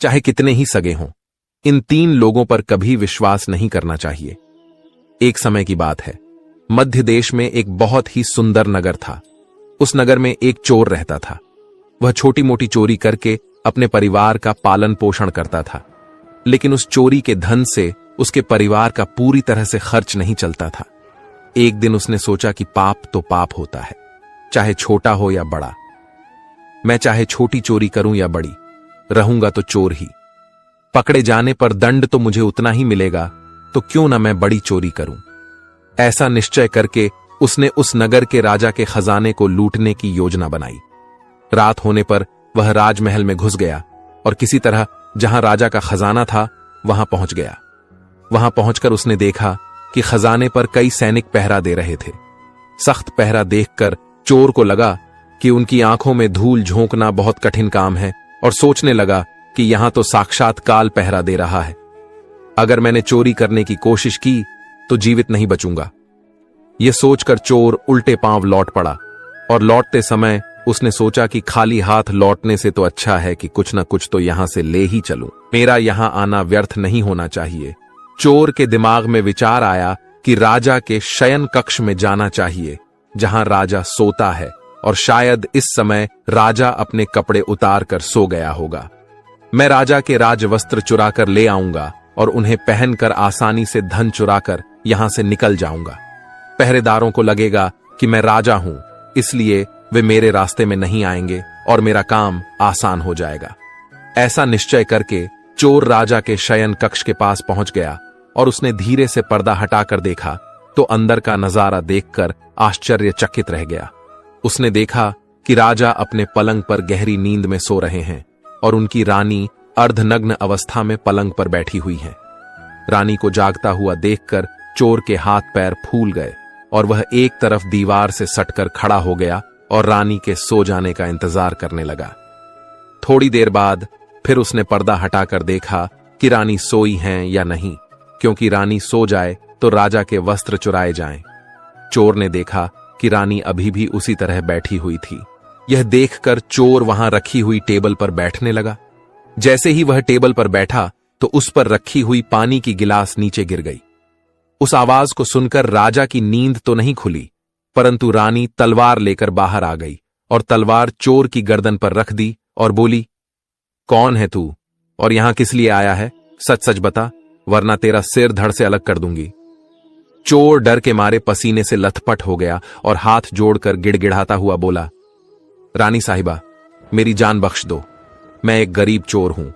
चाहे कितने ही सगे हों। इन 3 लोगों पर कभी विश्वास नहीं करना चाहिए। एक समय की बात है, मध्य देश में एक बहुत ही सुंदर नगर था। उस नगर में एक चोर रहता था। वह छोटी मोटी चोरी करके अपने परिवार का पालन पोषण करता था, लेकिन उस चोरी के धन से उसके परिवार का पूरी तरह से खर्च नहीं चलता था। एक दिन उसने सोचा कि पाप तो पाप होता है, चाहे छोटा हो या बड़ा। मैं चाहे छोटी चोरी करूं या बड़ी, रहूंगा तो चोर ही। पकड़े जाने पर दंड तो मुझे उतना ही मिलेगा, तो क्यों ना मैं बड़ी चोरी करूं। ऐसा निश्चय करके उसने उस नगर के राजा के खजाने को लूटने की योजना बनाई। रात होने पर वह राजमहल में घुस गया और किसी तरह जहां राजा का खजाना था वहां पहुंच गया। वहां पहुंचकर उसने देखा कि खजाने पर कई सैनिक पहरा दे रहे थे। सख्त पहरा देखकर चोर को लगा कि उनकी आंखों में धूल झोंकना बहुत कठिन काम है और सोचने लगा कि यहां तो साक्षात काल पहरा दे रहा है। अगर मैंने चोरी करने की कोशिश की तो जीवित नहीं बचूंगा। यह सोचकर चोर उल्टे पांव लौट पड़ा और लौटते समय उसने सोचा कि खाली हाथ लौटने से तो अच्छा है कि कुछ न कुछ तो यहां से ले ही चलूं। मेरा यहां आना व्यर्थ नहीं होना चाहिए। चोर के दिमाग में विचार आया कि राजा के शयन कक्ष में जाना चाहिए, जहां राजा सोता है, और शायद इस समय राजा अपने कपड़े उतार कर सो गया होगा। मैं राजा के राजवस्त्र चुरा कर ले आऊंगा और उन्हें पहनकर आसानी से धन चुराकर यहां से निकल जाऊंगा। पहरेदारों को लगेगा कि मैं राजा हूं, इसलिए वे मेरे रास्ते में नहीं आएंगे और मेरा काम आसान हो जाएगा। ऐसा निश्चय करके चोर राजा के शयन कक्ष के पास पहुंच गया और उसने धीरे से पर्दा हटाकर देखा तो अंदर का नजारा देखकर आश्चर्यचकित रह गया। उसने देखा कि राजा अपने पलंग पर गहरी नींद में सो रहे हैं और उनकी रानी अर्धनग्न अवस्था में पलंग पर बैठी हुई है। रानी को जागता हुआ देखकर चोर के हाथ पैर फूल गए और वह एक तरफ दीवार से सटकर खड़ा हो गया और रानी के सो जाने का इंतजार करने लगा। थोड़ी देर बाद फिर उसने पर्दा हटाकर देखा कि रानी सोई हैं या नहीं, क्योंकि रानी सो जाए तो राजा के वस्त्र चुराए जाएं। चोर ने देखा कि रानी अभी भी उसी तरह बैठी हुई थी। यह देखकर चोर वहां रखी हुई टेबल पर बैठने लगा। जैसे ही वह टेबल पर बैठा तो उस पर रखी हुई पानी की गिलास नीचे गिर गई। उस आवाज को सुनकर राजा की नींद तो नहीं खुली, परंतु रानी तलवार लेकर बाहर आ गई और तलवार चोर की गर्दन पर रख दी और बोली, कौन है तू और यहां किस लिए आया है? सच सच बता, वरना तेरा सिर धड़ से अलग कर दूंगी। चोर डर के मारे पसीने से लथपथ हो गया और हाथ जोड़कर गिड़गिड़ाता हुआ बोला, रानी साहिबा, मेरी जान बख्श दो। मैं एक गरीब चोर हूं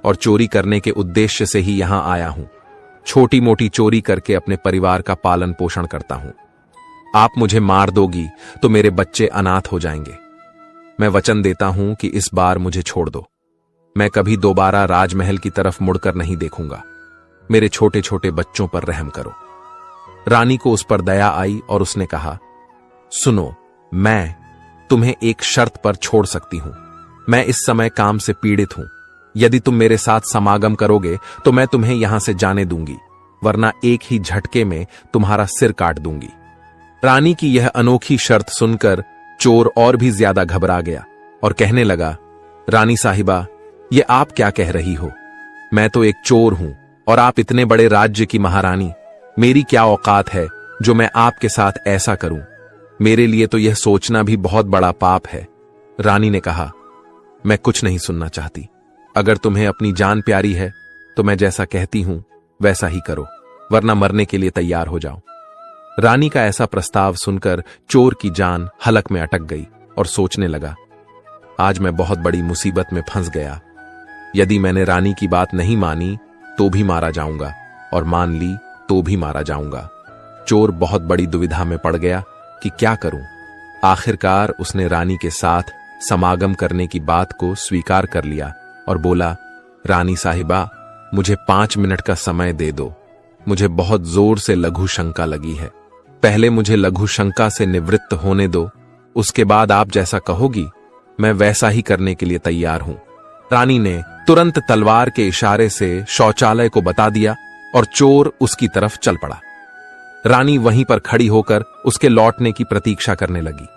और चोरी करने के उद्देश्य से ही यहां आया हूं। छोटी मोटी चोरी करके अपने परिवार का पालन पोषण करता हूं। आप मुझे मार दोगी तो मेरे बच्चे अनाथ हो जाएंगे। मैं वचन देता हूं कि इस बार मुझे छोड़ दो। मैं कभी दोबारा राजमहल की तरफ मुड़कर नहीं देखूंगा। मेरे छोटे छोटे बच्चों पर रहम करो। रानी को उस पर दया आई और उसने कहा, सुनो, मैं तुम्हें एक शर्त पर छोड़ सकती हूं। मैं इस समय काम से पीड़ित हूं। यदि तुम मेरे साथ समागम करोगे तो मैं तुम्हें यहां से जाने दूंगी, वरना एक ही झटके में तुम्हारा सिर काट दूंगी। रानी की यह अनोखी शर्त सुनकर चोर और भी ज्यादा घबरा गया और कहने लगा, रानी साहिबा, ये आप क्या कह रही हो? मैं तो एक चोर हूं और आप इतने बड़े राज्य की महारानी। मेरी क्या औकात है जो मैं आपके साथ ऐसा करूं? मेरे लिए तो यह सोचना भी बहुत बड़ा पाप है। रानी ने कहा, मैं कुछ नहीं सुनना चाहती। अगर तुम्हें अपनी जान प्यारी है तो मैं जैसा कहती हूं वैसा ही करो, वरना मरने के लिए तैयार हो जाओ। रानी का ऐसा प्रस्ताव सुनकर चोर की जान हलक में अटक गई और सोचने लगा, आज मैं बहुत बड़ी मुसीबत में फंस गया। यदि मैंने रानी की बात नहीं मानी तो भी मारा जाऊंगा और मान ली तो भी मारा जाऊंगा। चोर बहुत बड़ी दुविधा में पड़ गया कि क्या करूं। आखिरकार उसने रानी के साथ समागम करने की बात को स्वीकार कर लिया और बोला, रानी साहिबा, मुझे 5 मिनट का समय दे दो। मुझे बहुत जोर से लघु शंका लगी है। पहले मुझे लघु शंका से निवृत्त होने दो, उसके बाद आप जैसा कहोगी मैं वैसा ही करने के लिए तैयार हूं। रानी ने तुरंत तलवार के इशारे से शौचालय को बता दिया और चोर उसकी तरफ चल पड़ा। रानी वहीं पर खड़ी होकर उसके लौटने की प्रतीक्षा करने लगी।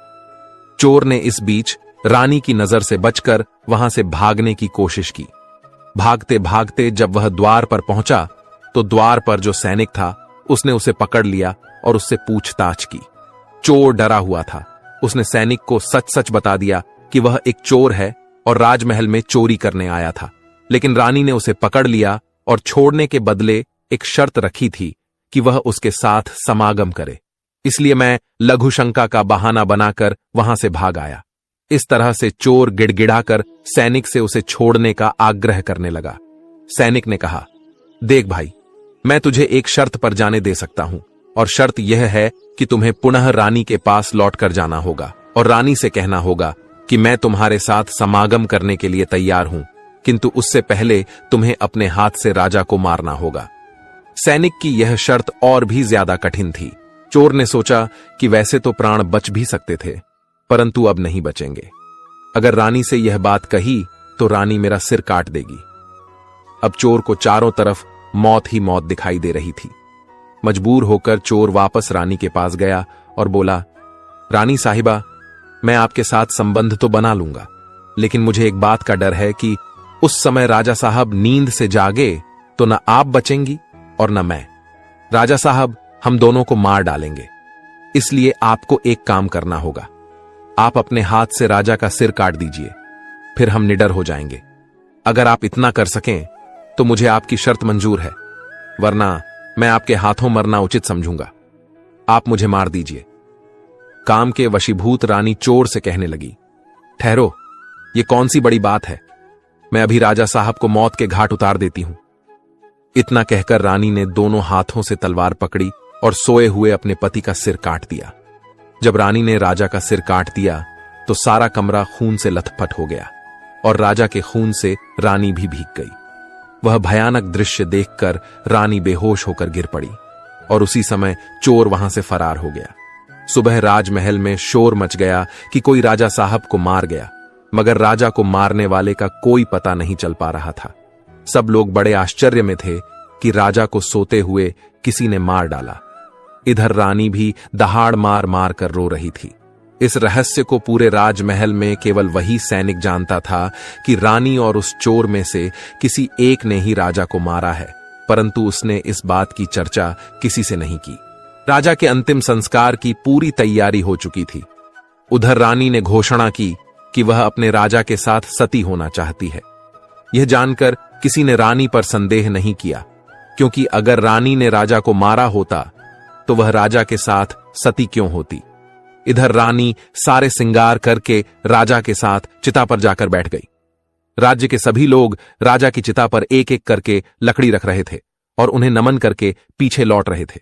चोर ने इस बीच रानी की नजर से बचकर वहां से भागने की कोशिश की, भागते भागते जब वह द्वार पर पहुंचा तो द्वार पर जो सैनिक था उसने उसे पकड़ लिया और उससे पूछताछ की। चोर डरा हुआ था। उसने सैनिक को सच सच बता दिया कि वह एक चोर है और राजमहल में चोरी करने आया था, लेकिन रानी ने उसे पकड़ लिया और छोड़ने के बदले एक शर्त रखी थी कि वह उसके साथ समागम करे। इसलिए मैं लघु शंका का बहाना बनाकर वहां से भाग आया। इस तरह से चोर गिड़गिड़ाकर सैनिक से उसे छोड़ने का आग्रह करने लगा। सैनिक ने कहा, देख भाई, मैं तुझे एक शर्त पर जाने दे सकता हूं, और शर्त यह है कि तुम्हें पुनः रानी के पास लौट कर जाना होगा और रानी से कहना होगा कि मैं तुम्हारे साथ समागम करने के लिए तैयार हूं, किंतु उससे पहले तुम्हें अपने हाथ से राजा को मारना होगा। सैनिक की यह शर्त और भी ज्यादा कठिन थी। चोर ने सोचा कि वैसे तो प्राण बच भी सकते थे, परंतु अब नहीं बचेंगे। अगर रानी से यह बात कही तो रानी मेरा सिर काट देगी। अब चोर को चारों तरफ मौत ही मौत दिखाई दे रही थी। मजबूर होकर चोर वापस रानी के पास गया और बोला, रानी साहिबा, मैं आपके साथ संबंध तो बना लूंगा, लेकिन मुझे एक बात का डर है कि उस समय राजा साहब नींद से जागे तो न आप बचेंगी और न मैं। राजा साहब हम दोनों को मार डालेंगे, इसलिए आपको एक काम करना होगा। आप अपने हाथ से राजा का सिर काट दीजिए, फिर हम निडर हो जाएंगे। अगर आप इतना कर सकें तो मुझे आपकी शर्त मंजूर है, वरना मैं आपके हाथों मरना उचित समझूंगा। आप मुझे मार दीजिए। काम के वशीभूत रानी चोर से कहने लगी, ठहरो, ये कौन सी बड़ी बात है, मैं अभी राजा साहब को मौत के घाट उतार देती हूं। इतना कहकर रानी ने दोनों हाथों से तलवार पकड़ी और सोए हुए अपने पति का सिर काट दिया। जब रानी ने राजा का सिर काट दिया तो सारा कमरा खून से लथपथ हो गया और राजा के खून से रानी भी भीग गई। वह भयानक दृश्य देखकर रानी बेहोश होकर गिर पड़ी और उसी समय चोर वहां से फरार हो गया। सुबह राजमहल में शोर मच गया कि कोई राजा साहब को मार गया, मगर राजा को मारने वाले का कोई पता नहीं चल पा रहा था। सब लोग बड़े आश्चर्य में थे कि राजा को सोते हुए किसी ने मार डाला। इधर रानी भी दहाड़ मार मार कर रो रही थी। इस रहस्य को पूरे राजमहल में केवल वही सैनिक जानता था कि रानी और उस चोर में से किसी एक ने ही राजा को मारा है, परंतु उसने इस बात की चर्चा किसी से नहीं की। राजा के अंतिम संस्कार की पूरी तैयारी हो चुकी थी। उधर रानी ने घोषणा की कि वह अपने राजा के साथ सती होना चाहती है। यह जानकर किसी ने रानी पर संदेह नहीं किया, क्योंकि अगर रानी ने राजा को मारा होता तो वह राजा के साथ सती क्यों होती। इधर रानी सारे सिंगार करके राजा के साथ चिता पर जाकर बैठ गई। राज्य के सभी लोग राजा की चिता पर एक एक करके लकड़ी रख रहे थे और उन्हें नमन करके पीछे लौट रहे थे।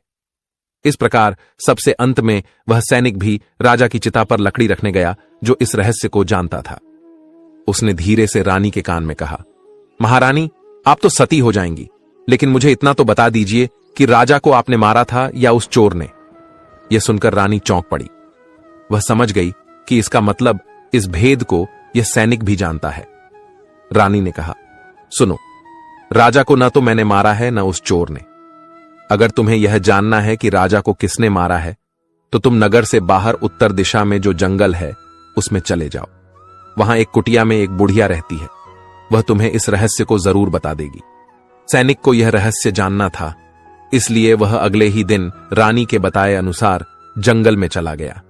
इस प्रकार सबसे अंत में वह सैनिक भी राजा की चिता पर लकड़ी रखने गया जो इस रहस्य को जानता था। उसने धीरे से रानी के कान में कहा, महारानी, आप तो सती हो जाएंगी, लेकिन मुझे इतना तो बता दीजिए कि राजा को आपने मारा था या उस चोर ने। यह सुनकर रानी चौंक पड़ी। वह समझ गई कि इसका मतलब इस भेद को यह सैनिक भी जानता है। रानी ने कहा, सुनो, राजा को न तो मैंने मारा है न उस चोर ने। अगर तुम्हें यह जानना है कि राजा को किसने मारा है तो तुम नगर से बाहर उत्तर दिशा में जो जंगल है उसमें चले जाओ। वहां एक कुटिया में एक बुढ़िया रहती है, वह तुम्हें इस रहस्य को जरूर बता देगी। सैनिक को यह रहस्य जानना था, इसलिए वह अगले ही दिन रानी के बताए अनुसार जंगल में चला गया।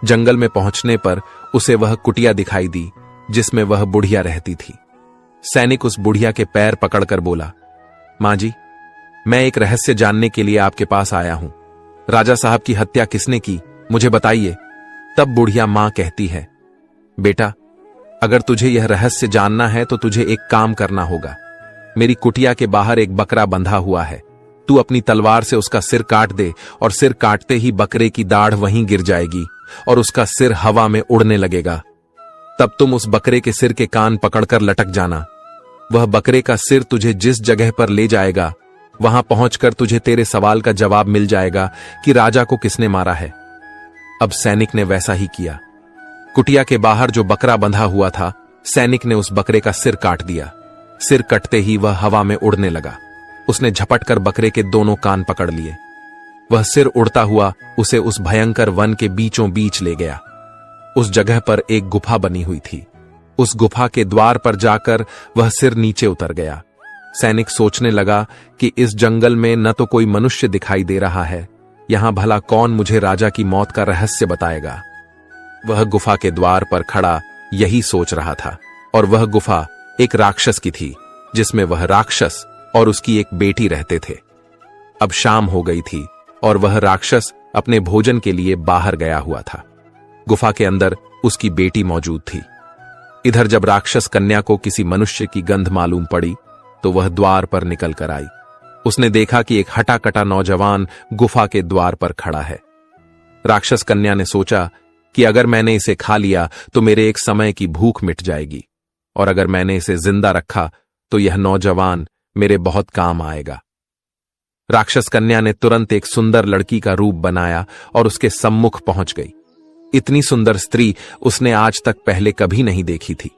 जंगल में पहुंचने पर उसे वह कुटिया दिखाई दी जिसमें वह बुढ़िया रहती थी। सैनिक उस बुढ़िया के पैर पकड़कर बोला, मां जी, मैं एक रहस्य जानने के लिए आपके पास आया हूं। राजा साहब की हत्या किसने की, मुझे बताइए। तब बुढ़िया मां कहती है, बेटा, अगर तुझे यह रहस्य जानना है तो तुझे एक काम करना होगा। मेरी कुटिया के बाहर एक बकरा बंधा हुआ है, तू अपनी तलवार से उसका सिर काट दे और सिर काटते ही बकरे की दाढ़ वहीं गिर जाएगी और उसका सिर हवा में उड़ने लगेगा। तब तुम उस बकरे के सिर के कान पकड़कर लटक जाना। वह बकरे का सिर तुझे जिस जगह पर ले जाएगा वहां पहुंचकर तुझे तेरे सवाल का जवाब मिल जाएगा कि राजा को किसने मारा है। अब सैनिक ने वैसा ही किया। कुटिया के बाहर जो बकरा बंधा हुआ था, सैनिक ने उस बकरे का सिर काट दिया। सिर कटते ही वह हवा में उड़ने लगा। उसने झपटकर बकरे के दोनों कान पकड़ लिए। वह सिर उड़ता हुआ उसे उस भयंकर वन के बीचों बीच ले गया। उस जगह पर एक गुफा बनी हुई थी। उस गुफा के द्वार पर जाकर वह सिर नीचे उतर गया। सैनिक सोचने लगा कि इस जंगल में न तो कोई मनुष्य दिखाई दे रहा है, यहां भला कौन मुझे राजा की मौत का रहस्य बताएगा। वह गुफा के द्वार पर खड़ा यही सोच रहा था, और वह गुफा एक राक्षस की थी, जिसमें वह राक्षस और उसकी एक बेटी रहते थे। अब शाम हो गई थी और वह राक्षस अपने भोजन के लिए बाहर गया हुआ था। गुफा के अंदर उसकी बेटी मौजूद थी। इधर जब राक्षस कन्या को किसी मनुष्य की गंध मालूम पड़ी तो वह द्वार पर निकल कर आई। उसने देखा कि एक हटा-कटा नौजवान गुफा के द्वार पर खड़ा है। राक्षस कन्या ने सोचा कि अगर मैंने इसे खा लिया तो मेरे एक समय की भूख मिट जाएगी, और अगर मैंने इसे जिंदा रखा तो यह नौजवान मेरे बहुत काम आएगा। राक्षस कन्या ने तुरंत एक सुंदर लड़की का रूप बनाया और उसके सम्मुख पहुंच गई। इतनी सुंदर स्त्री उसने आज तक पहले कभी नहीं देखी थी।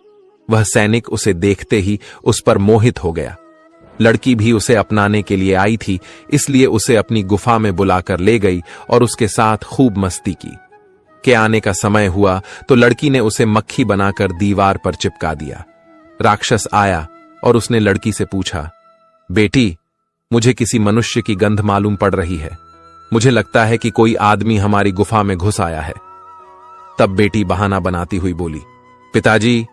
वह सैनिक उसे देखते ही उस पर मोहित हो गया। लड़की भी उसे अपनाने के लिए आई थी, इसलिए उसे अपनी गुफा में बुलाकर ले गई और उसके साथ खूब मस्ती की। के आने का समय हुआ तो लड़की ने उसे मक्खी बनाकर दीवार पर चिपका दिया। राक्षस आया और उसने लड़की से पूछा, बेटी, मुझे किसी मनुष्य की गंध मालूम पड़ रही है। मुझे लगता है कि कोई आदमी हमारी गुफा में घुस आया है। तब बेटी बहाना बनाती हुई बोली, पिताजी,